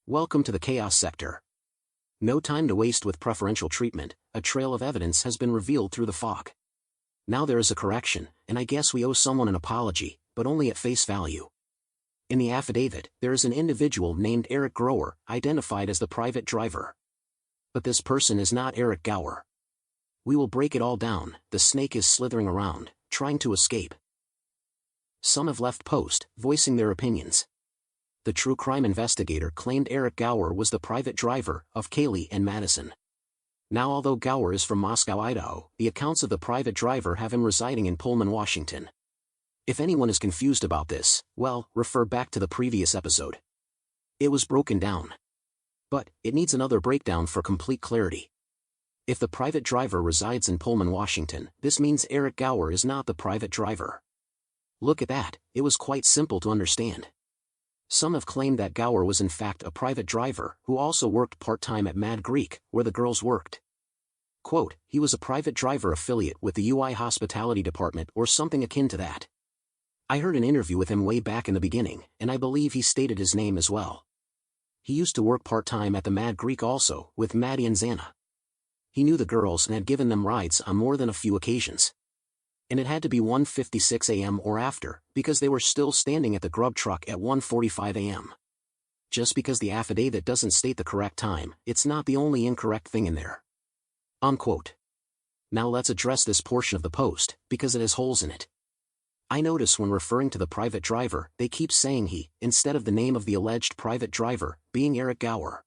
Welcome to the chaos sector. No time to waste with preferential treatment. A trail of evidence has been revealed through the fog. Now there is a correction, and I guess we owe someone an apology, but only at face value. In the affidavit, there is an individual named Eric Grower, identified as the private driver. But this person is not Eric Gower. We will break it all down. The snake is slithering around, trying to escape. Some have left post, voicing their opinions. The true crime investigator claimed Eric Gower was the private driver of Kaylee and Madison. Now, although Gower is from Moscow, Idaho, the accounts of the private driver have him residing in Pullman, Washington. If anyone is confused about this, well, refer back to the previous episode. It was broken down. But it needs another breakdown for complete clarity. If the private driver resides in Pullman, Washington, this means Eric Gower is not the private driver. Look at that, it was quite simple to understand. Some have claimed that Gower was in fact a private driver who also worked part-time at Mad Greek, where the girls worked. Quote, he was a private driver affiliate with the UI Hospitality Department or something akin to that. I heard an interview with him way back in the beginning, and I believe he stated his name as well. He used to work part-time at the Mad Greek also, with Maddie and Xana. He knew the girls and had given them rides on more than a few occasions. And it had to be 1:56 a.m. or after, because they were still standing at the grub truck at 1:45 a.m. Just because the affidavit doesn't state the correct time, it's not the only incorrect thing in there. Unquote. Now let's address this portion of the post, because it has holes in it. I notice when referring to the private driver, they keep saying he, instead of the name of the alleged private driver, being Eric Gower.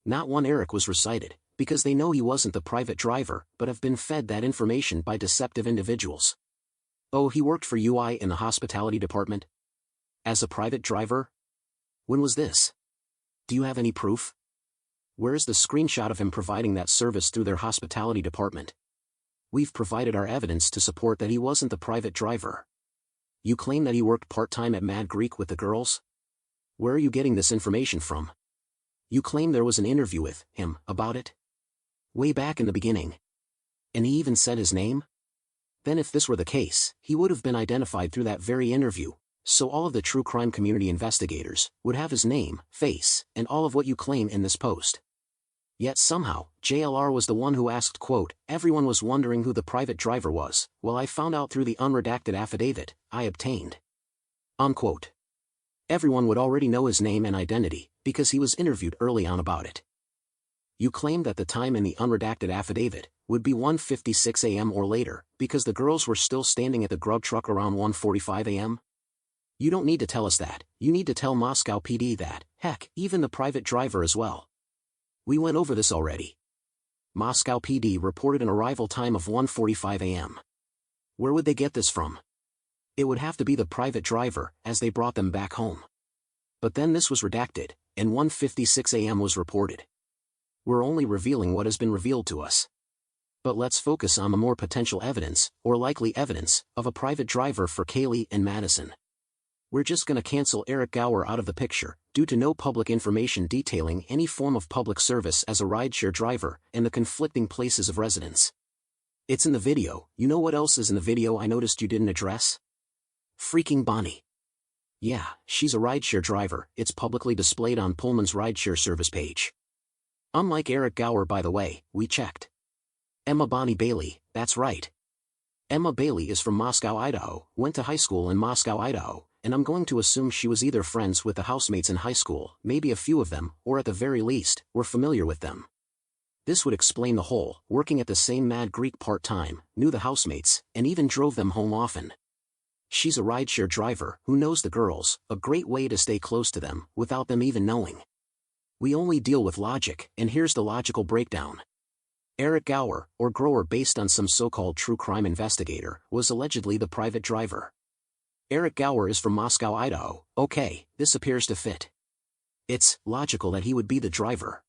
Not one Eric was recited, because they know he wasn't the private driver, but have been fed that information by deceptive individuals. Oh, he worked for UI in the hospitality department? As a private driver? When was this? Do you have any proof? Where is the screenshot of him providing that service through their hospitality department? We've provided our evidence to support that he wasn't the private driver. You claim that he worked part-time at Mad Greek with the girls? Where are you getting this information from? You claim there was an interview with him about it? Way back in the beginning. And he even said his name? Then if this were the case, he would have been identified through that very interview, so all of the true crime community investigators would have his name, face, and all of what you claim in this post. Yet somehow, JLR was the one who asked, quote, everyone was wondering who the private driver was. Well, I found out through the unredacted affidavit I obtained. Unquote. Everyone would already know his name and identity, because he was interviewed early on about it. You claim that the time in the unredacted affidavit would be 1:56 a.m. or later, because the girls were still standing at the grub truck around 1:45 a.m.? You don't need to tell us that, you need to tell Moscow PD that, heck, even the private driver as well. We went over this already. Moscow PD reported an arrival time of 1:45 a.m. Where would they get this from? It would have to be the private driver, as they brought them back home. But then this was redacted, and 1:56 a.m. was reported. We're only revealing what has been revealed to us. But let's focus on the more potential evidence, or likely evidence, of a private driver for Kaylee and Madison. We're just gonna cancel Eric Gower out of the picture, due to no public information detailing any form of public service as a rideshare driver, and the conflicting places of residence. It's in the video. You know what else is in the video I noticed you didn't address? Freaking Bonnie. Yeah, she's a rideshare driver, it's publicly displayed on Pullman's rideshare service page. Unlike Eric Gower, by the way, we checked. Emma Bonnie Bailey, that's right. Emma Bailey is from Moscow, Idaho, went to high school in Moscow, Idaho, and I'm going to assume she was either friends with the housemates in high school, maybe a few of them, or at the very least, were familiar with them. This would explain the whole, working at the same Mad Greek part-time, knew the housemates, and even drove them home often. She's a rideshare driver who knows the girls, a great way to stay close to them, without them even knowing. We only deal with logic, and here's the logical breakdown. Eric Gower, or Grower based on some so-called true crime investigator, was allegedly the private driver. Eric Gower is from Moscow, Idaho. Okay, this appears to fit. It's logical that he would be the driver.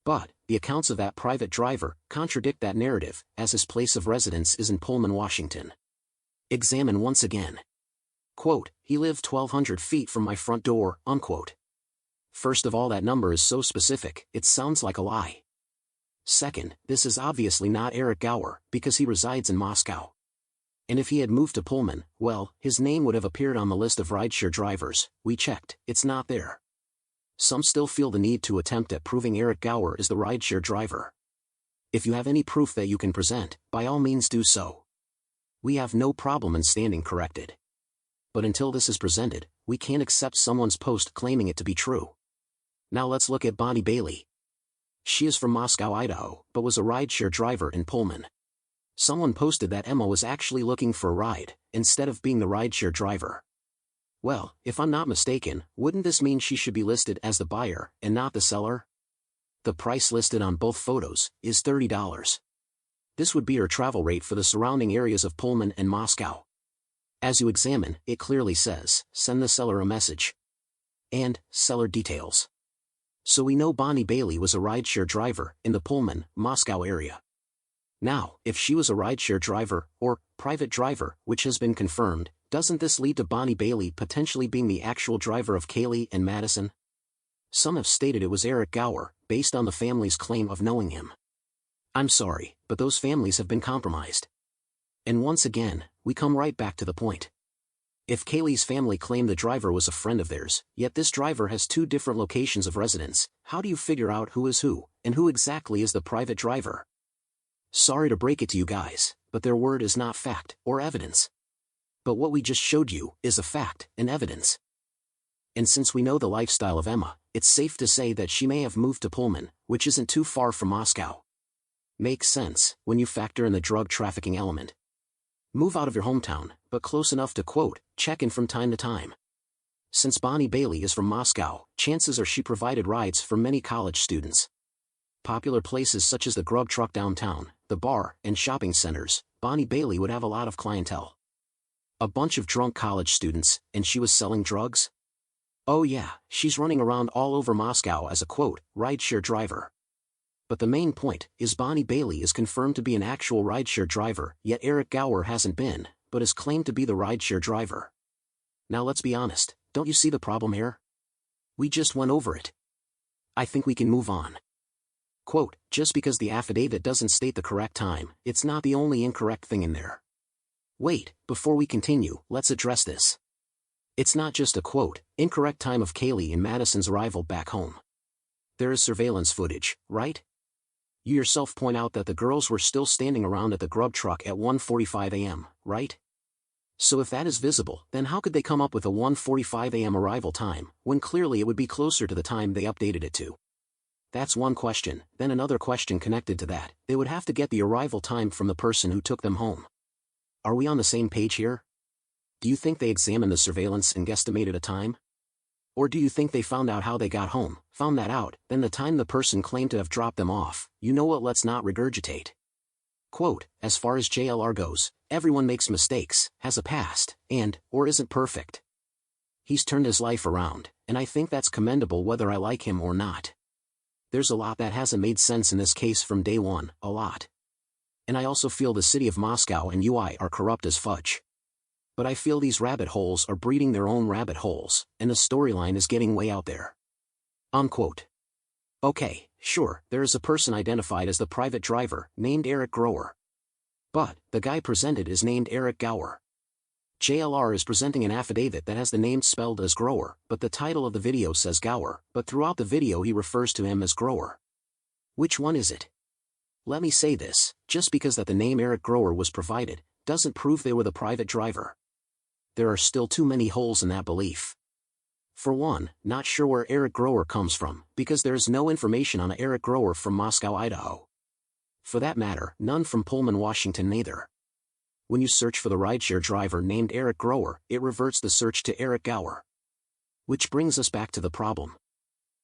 But the accounts of that private driver contradict that narrative, as his place of residence is in Pullman, Washington. Examine once again. Quote, he lived 1,200 feet from my front door, unquote. First of all, that number is so specific, it sounds like a lie. Second, this is obviously not Eric Gower, because he resides in Moscow. And if he had moved to Pullman, well, his name would have appeared on the list of rideshare drivers. We checked, it's not there. Some still feel the need to attempt at proving Eric Gower is the rideshare driver. If you have any proof that you can present, by all means do so. We have no problem in standing corrected. But until this is presented, we can't accept someone's post claiming it to be true. Now let's look at Bonnie Bailey. She is from Moscow, Idaho, but was a rideshare driver in Pullman. Someone posted that Emma was actually looking for a ride, instead of being the rideshare driver. Well, if I'm not mistaken, wouldn't this mean she should be listed as the buyer, and not the seller? The price listed on both photos is $30. This would be her travel rate for the surrounding areas of Pullman and Moscow. As you examine, it clearly says, send the seller a message. And, seller details. So we know Bonnie Bailey was a rideshare driver in the Pullman, Moscow area. Now, if she was a rideshare driver, or private driver, which has been confirmed, doesn't this lead to Bonnie Bailey potentially being the actual driver of Kaylee and Madison? Some have stated it was Eric Gower, based on the family's claim of knowing him. I'm sorry, but those families have been compromised. And once again, we come right back to the point. If Kaylee's family claimed the driver was a friend of theirs, yet this driver has 2 different locations of residence, how do you figure out who is who, and who exactly is the private driver? Sorry to break it to you guys, but their word is not fact or evidence. But what we just showed you is a fact and evidence. And since we know the lifestyle of Emma, it's safe to say that she may have moved to Pullman, which isn't too far from Moscow. Makes sense, when you factor in the drug trafficking element. Move out of your hometown, but close enough to quote, check in from time to time. Since Bonnie Bailey is from Moscow, chances are she provided rides for many college students. Popular places such as the grub truck downtown, the bar, and shopping centers, Bonnie Bailey would have a lot of clientele. A bunch of drunk college students, and she was selling drugs? Oh yeah, she's running around all over Moscow as a quote, rideshare driver. But the main point is Bonnie Bailey is confirmed to be an actual rideshare driver, yet Eric Gower hasn't been, but is claimed to be the rideshare driver. Now let's be honest, don't you see the problem here? We just went over it. I think we can move on. Quote, just because the affidavit doesn't state the correct time, it's not the only incorrect thing in there. Wait, before we continue, let's address this. It's not just a quote, incorrect time of Kaylee and Madison's arrival back home. There is surveillance footage, right? You yourself point out that the girls were still standing around at the grub truck at 1:45 a.m., right? So if that is visible, then how could they come up with a 1:45 a.m. arrival time, when clearly it would be closer to the time they updated it to? That's one question. Then another question connected to that, they would have to get the arrival time from the person who took them home. Are we on the same page here? Do you think they examined the surveillance and guesstimated a time? Or do you think they found out how they got home, found that out, then the time the person claimed to have dropped them off? You know what, let's not regurgitate. Quote, as far as JLR goes, everyone makes mistakes, has a past, and, or isn't perfect. He's turned his life around, and I think that's commendable whether I like him or not. There's a lot that hasn't made sense in this case from day one, a lot. And I also feel the city of Moscow and UI are corrupt as fudge. But I feel these rabbit holes are breeding their own rabbit holes, and the storyline is getting way out there. Unquote. Okay, sure, there is a person identified as the private driver, named Eric Gower. But, the guy presented is named Eric Gower. JLR is presenting an affidavit that has the name spelled as Gower, but the title of the video says Gower, but throughout the video he refers to him as Gower. Which one is it? Let me say this, just because that the name Eric Gower was provided, doesn't prove they were the private driver. There are still too many holes in that belief. For one, not sure where Eric Gower comes from, because there is no information on Eric Gower from Moscow, Idaho. For that matter, none from Pullman, Washington neither. When you search for the rideshare driver named Eric Gower, it reverts the search to Eric Gower. Which brings us back to the problem.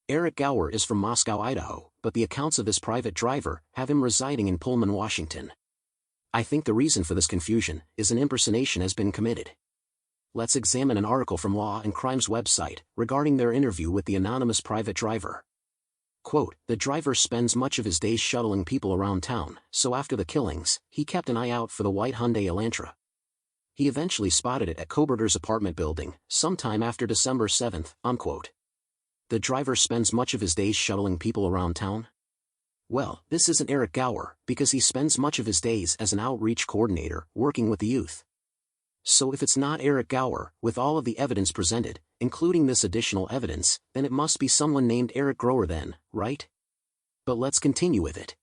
Eric Gower is from Moscow, Idaho, but the accounts of this private driver have him residing in Pullman, Washington. I think the reason for this confusion is an impersonation has been committed. Let's examine an article from Law and Crime's website regarding their interview with the anonymous private driver. Quote, the driver spends much of his days shuttling people around town, so after the killings, he kept an eye out for the white Hyundai Elantra. He eventually spotted it at Koberger's apartment building, sometime after December 7th, unquote. The driver spends much of his days shuttling people around town? Well, this isn't Eric Gower, because he spends much of his days as an outreach coordinator, working with the youth. So if it's not Eric Gower, with all of the evidence presented, including this additional evidence, then it must be someone named Eric Grower then, right? But let's continue with it.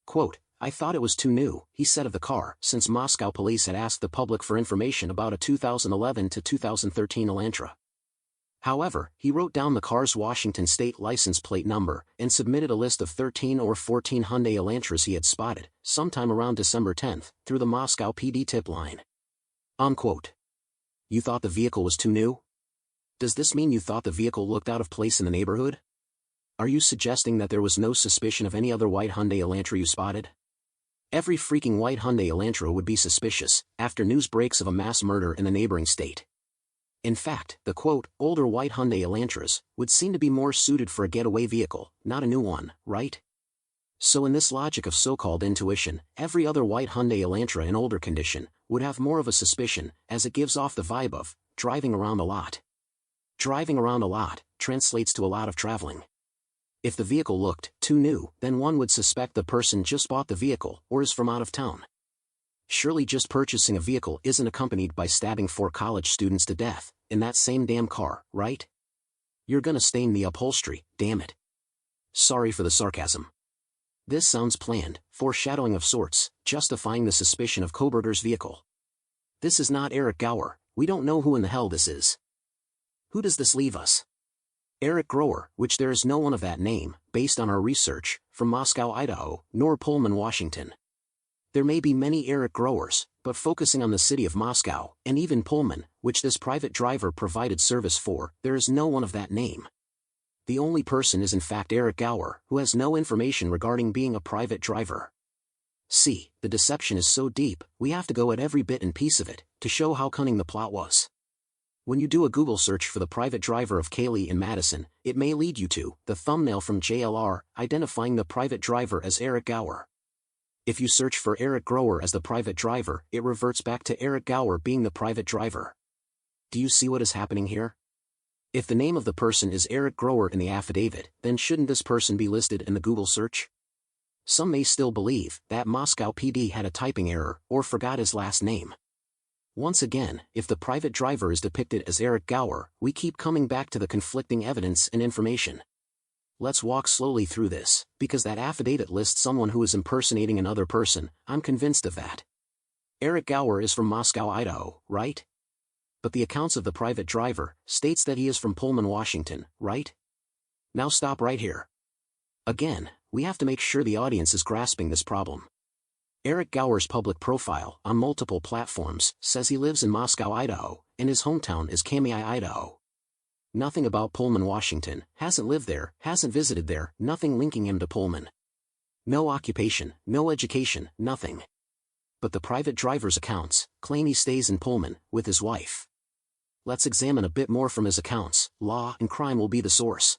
Quote, I thought it was too new, he said of the car, since Moscow police had asked the public for information about a 2011 to 2013 Elantra. However, he wrote down the car's Washington state license plate number and submitted a list of 13 or 14 Hyundai Elantras he had spotted, sometime around December 10, through the Moscow PD tip line. Unquote. You thought the vehicle was too new? Does this mean you thought the vehicle looked out of place in the neighborhood? Are you suggesting that there was no suspicion of any other white Hyundai Elantra you spotted? Every freaking white Hyundai Elantra would be suspicious, after news breaks of a mass murder in the neighboring state. In fact, the quote, older white Hyundai Elantras, would seem to be more suited for a getaway vehicle, not a new one, right? So in this logic of so-called intuition, every other white Hyundai Elantra in older condition would have more of a suspicion, as it gives off the vibe of driving around a lot. Driving around a lot translates to a lot of traveling. If the vehicle looked too new, then one would suspect the person just bought the vehicle or is from out of town. Surely just purchasing a vehicle isn't accompanied by stabbing 4 college students to death in that same damn car, right? You're gonna stain the upholstery, damn it. Sorry for the sarcasm. This sounds planned, foreshadowing of sorts, justifying the suspicion of Koberger's vehicle. This is not Eric Gower, we don't know who in the hell this is. Who does this leave us? Eric Grower, which there is no one of that name, based on our research, from Moscow, Idaho, nor Pullman, Washington. There may be many Eric Growers, but focusing on the city of Moscow, and even Pullman, which this private driver provided service for, there is no one of that name. The only person is in fact Eric Gower, who has no information regarding being a private driver. See, the deception is so deep, we have to go at every bit and piece of it, to show how cunning the plot was. When you do a Google search for the private driver of Kaylee in Madison, it may lead you to the thumbnail from JLR, identifying the private driver as Eric Gower. If you search for Eric Grower as the private driver, it reverts back to Eric Gower being the private driver. Do you see what is happening here? If the name of the person is Eric Grower in the affidavit, then shouldn't this person be listed in the Google search? Some may still believe that Moscow PD had a typing error or forgot his last name. Once again, if the private driver is depicted as Eric Gower, we keep coming back to the conflicting evidence and information. Let's walk slowly through this, because that affidavit lists someone who is impersonating another person, I'm convinced of that. Eric Gower is from Moscow, Idaho, right? But the accounts of the private driver states that he is from Pullman, Washington, right? Now stop right here. Again, we have to make sure the audience is grasping this problem. Eric Gower's public profile, on multiple platforms, says he lives in Moscow, Idaho, and his hometown is Kamai, Idaho. Nothing about Pullman, Washington, hasn't lived there, hasn't visited there, nothing linking him to Pullman. No occupation, no education, nothing. But the private driver's accounts claim he stays in Pullman, with his wife. Let's examine a bit more from his accounts, law and crime will be the source.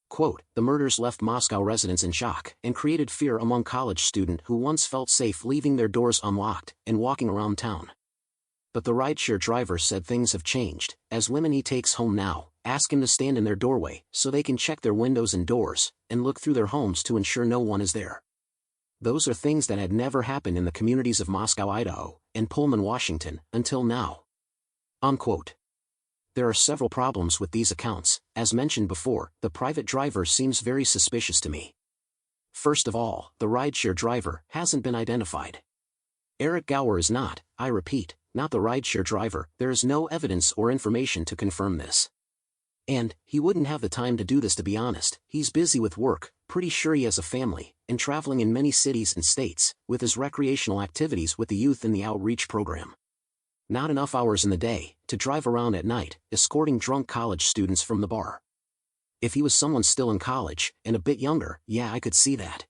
Quote, the murders left Moscow residents in shock and created fear among college students who once felt safe leaving their doors unlocked and walking around town. But the rideshare driver said things have changed, as women he takes home now ask him to stand in their doorway so they can check their windows and doors and look through their homes to ensure no one is there. Those are things that had never happened in the communities of Moscow, Idaho, and Pullman, Washington, until now. Unquote. There are several problems with these accounts. As mentioned before, the private driver seems very suspicious to me. First of all, the rideshare driver hasn't been identified. Eric Gower is not, I repeat, not the rideshare driver. There is no evidence or information to confirm this. And, he wouldn't have the time to do this, to be honest. He's busy with work, pretty sure he has a family, and traveling in many cities and states, with his recreational activities with the youth in the outreach program. Not enough hours in the day to drive around at night, escorting drunk college students from the bar. If he was someone still in college, and a bit younger, yeah, I could see that.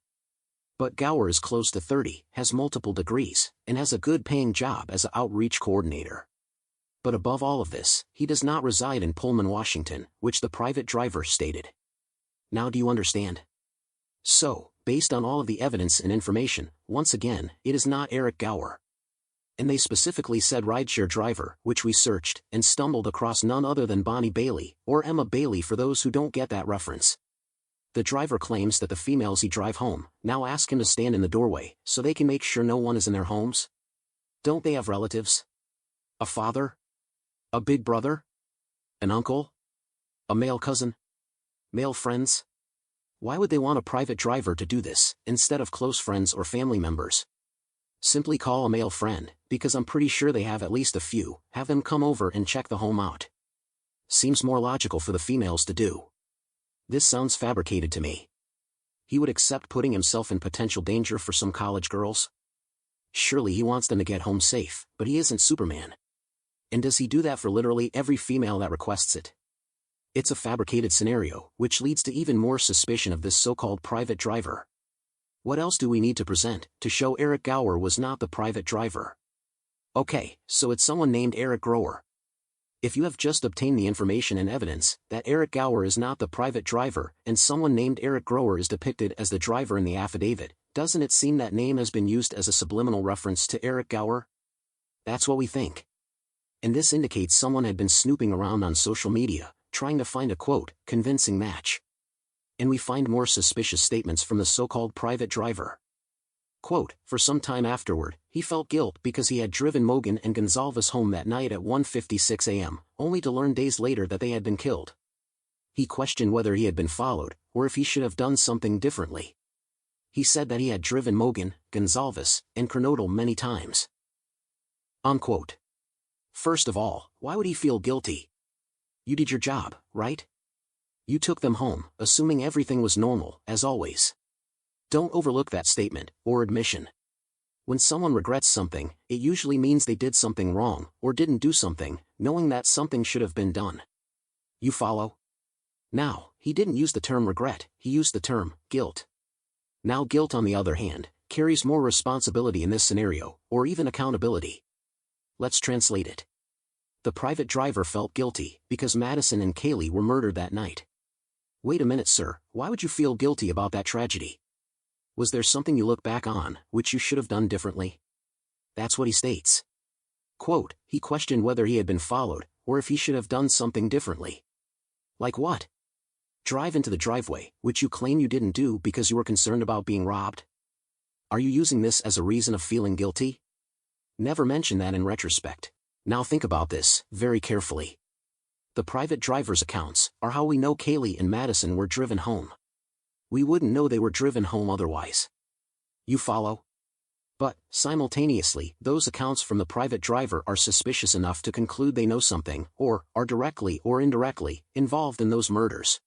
But Gower is close to 30, has multiple degrees, and has a good paying job as an outreach coordinator. But above all of this, he does not reside in Pullman, Washington, which the private driver stated. Now do you understand? So, based on all of the evidence and information, once again, it is not Eric Gower. And they specifically said rideshare driver, which we searched, and stumbled across none other than Bonnie Bailey, or Emma Bailey for those who don't get that reference. The driver claims that the females he drive home now ask him to stand in the doorway, so they can make sure no one is in their homes. Don't they have relatives? A father? A big brother? An uncle? A male cousin? Male friends? Why would they want a private driver to do this, instead of close friends or family members? Simply call a male friend, because I'm pretty sure they have at least a few, have them come over and check the home out. Seems more logical for the females to do. This sounds fabricated to me. He would accept putting himself in potential danger for some college girls? Surely he wants them to get home safe, but he isn't Superman. And does he do that for literally every female that requests it? It's a fabricated scenario, which leads to even more suspicion of this so-called private driver. What else do we need to present to show Eric Gower was not the private driver? Okay, so it's someone named Eric Grower. If you have just obtained the information and evidence that Eric Gower is not the private driver and someone named Eric Grower is depicted as the driver in the affidavit, doesn't it seem that name has been used as a subliminal reference to Eric Gower? That's what we think. And this indicates someone had been snooping around on social media, trying to find a quote, convincing match. And we find more suspicious statements from the so-called private driver. Quote, for some time afterward, he felt guilt because he had driven Mogan and Gonzalez home that night at 1:56 a.m., only to learn days later that they had been killed. He questioned whether he had been followed, or if he should have done something differently. He said that he had driven Mogan, Gonzalez, and Kernodle many times. Unquote. First of all, why would he feel guilty? You did your job, right? You took them home, assuming everything was normal, as always. Don't overlook that statement, or admission. When someone regrets something, it usually means they did something wrong, or didn't do something, knowing that something should have been done. You follow? Now, he didn't use the term regret, he used the term guilt. Now guilt, on the other hand, carries more responsibility in this scenario, or even accountability. Let's translate it. The private driver felt guilty because Madison and Kaylee were murdered that night. Wait a minute, sir, why would you feel guilty about that tragedy? Was there something you look back on, which you should have done differently? That's what he states. Quote, he questioned whether he had been followed, or if he should have done something differently. Like what? Drive into the driveway, which you claim you didn't do because you were concerned about being robbed? Are you using this as a reason of feeling guilty? Never mention that in retrospect. Now think about this, very carefully. The private driver's accounts are how we know Kaylee and Madison were driven home. We wouldn't know they were driven home otherwise. You follow? But, simultaneously, those accounts from the private driver are suspicious enough to conclude they know something, or are directly or indirectly involved in those murders.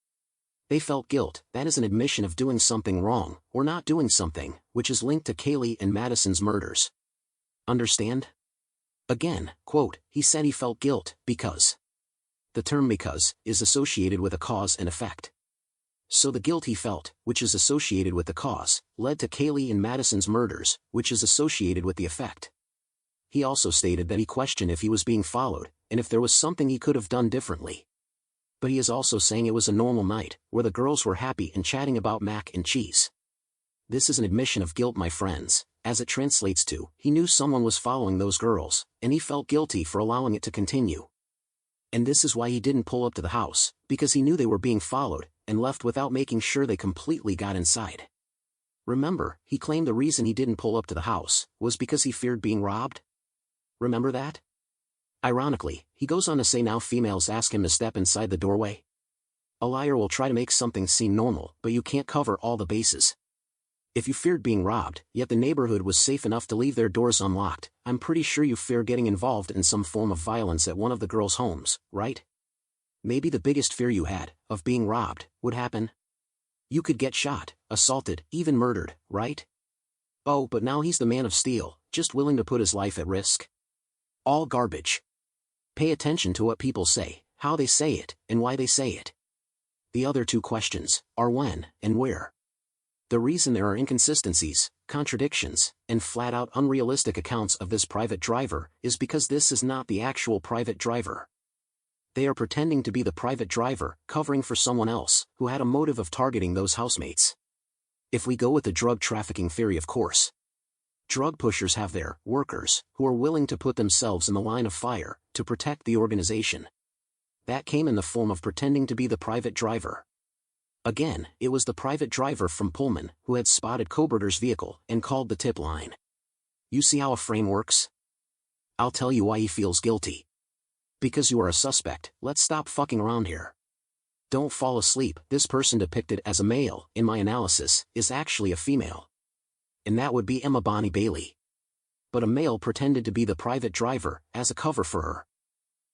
They felt guilt, that is an admission of doing something wrong, or not doing something, which is linked to Kaylee and Madison's murders. Understand? Again, quote, he said he felt guilt because. The term because is associated with a cause and effect. So the guilt he felt, which is associated with the cause, led to Kaylee and Madison's murders, which is associated with the effect. He also stated that he questioned if he was being followed, and if there was something he could have done differently. But he is also saying it was a normal night, where the girls were happy and chatting about mac and cheese. This is an admission of guilt, my friends, as it translates to, he knew someone was following those girls, and he felt guilty for allowing it to continue. And this is why he didn't pull up to the house, because he knew they were being followed, and left without making sure they completely got inside. Remember, he claimed the reason he didn't pull up to the house was because he feared being robbed? Remember that? Ironically, he goes on to say now females ask him to step inside the doorway. A liar will try to make something seem normal, but you can't cover all the bases. If you feared being robbed, yet the neighborhood was safe enough to leave their doors unlocked, I'm pretty sure you fear getting involved in some form of violence at one of the girls' homes, right? Maybe the biggest fear you had, of being robbed, would happen. You could get shot, assaulted, even murdered, right? Oh, but now he's the man of steel, just willing to put his life at risk. All garbage. Pay attention to what people say, how they say it, and why they say it. The other two questions are when and where. The reason there are inconsistencies, contradictions, and flat-out unrealistic accounts of this private driver is because this is not the actual private driver. They are pretending to be the private driver, covering for someone else, who had a motive of targeting those housemates. If we go with the drug trafficking theory, of course. Drug pushers have their workers, who are willing to put themselves in the line of fire, to protect the organization. That came in the form of pretending to be the private driver. Again, it was the private driver from Pullman who had spotted Koberger's vehicle and called the tip line. You see how a frame works? I'll tell you why he feels guilty. Because you are a suspect, let's stop fucking around here. Don't fall asleep, this person depicted as a male, in my analysis, is actually a female. And that would be Emma Bonnie Bailey. But a male pretended to be the private driver, as a cover for her.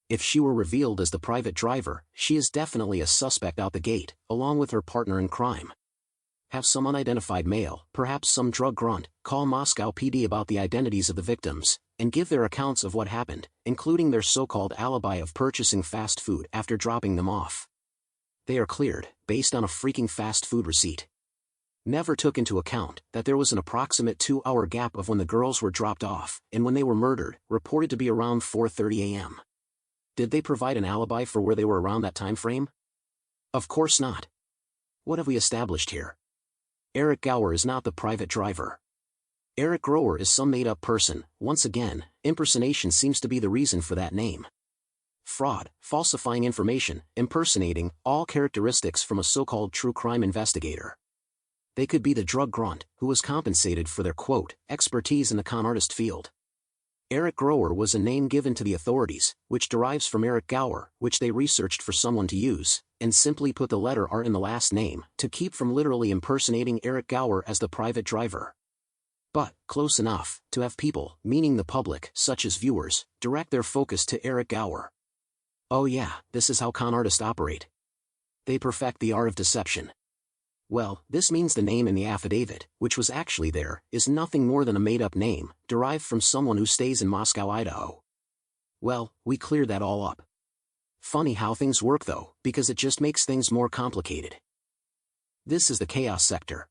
If she were revealed as the private driver, she is definitely a suspect out the gate, along with her partner in crime. Have some unidentified male, perhaps some drug grunt, call Moscow PD about the identities of the victims, and give their accounts of what happened, including their so-called alibi of purchasing fast food after dropping them off. They are cleared, based on a freaking fast food receipt. Never took into account that there was an approximate 2-hour gap of when the girls were dropped off and when they were murdered, reported to be around 4:30 a.m. Did they provide an alibi for where they were around that time frame? Of course not. What have we established here? Eric Gower is not the private driver. Eric Grower is some made-up person. Once again, impersonation seems to be the reason for that name. Fraud, falsifying information, impersonating, all characteristics from a so-called true crime investigator. They could be the drug grunt, who was compensated for their, quote, expertise in the con artist field. Eric Grower was a name given to the authorities, which derives from Eric Gower, which they researched for someone to use, and simply put the letter R in the last name, to keep from literally impersonating Eric Gower as the private driver. But, close enough, to have people, meaning the public, such as viewers, direct their focus to Eric Gower. Oh yeah, this is how con artists operate. They perfect the art of deception. Well, this means the name in the affidavit, which was actually there, is nothing more than a made-up name, derived from someone who stays in Moscow, Idaho. Well, we cleared that all up. Funny how things work though, because it just makes things more complicated. This is the chaos sector.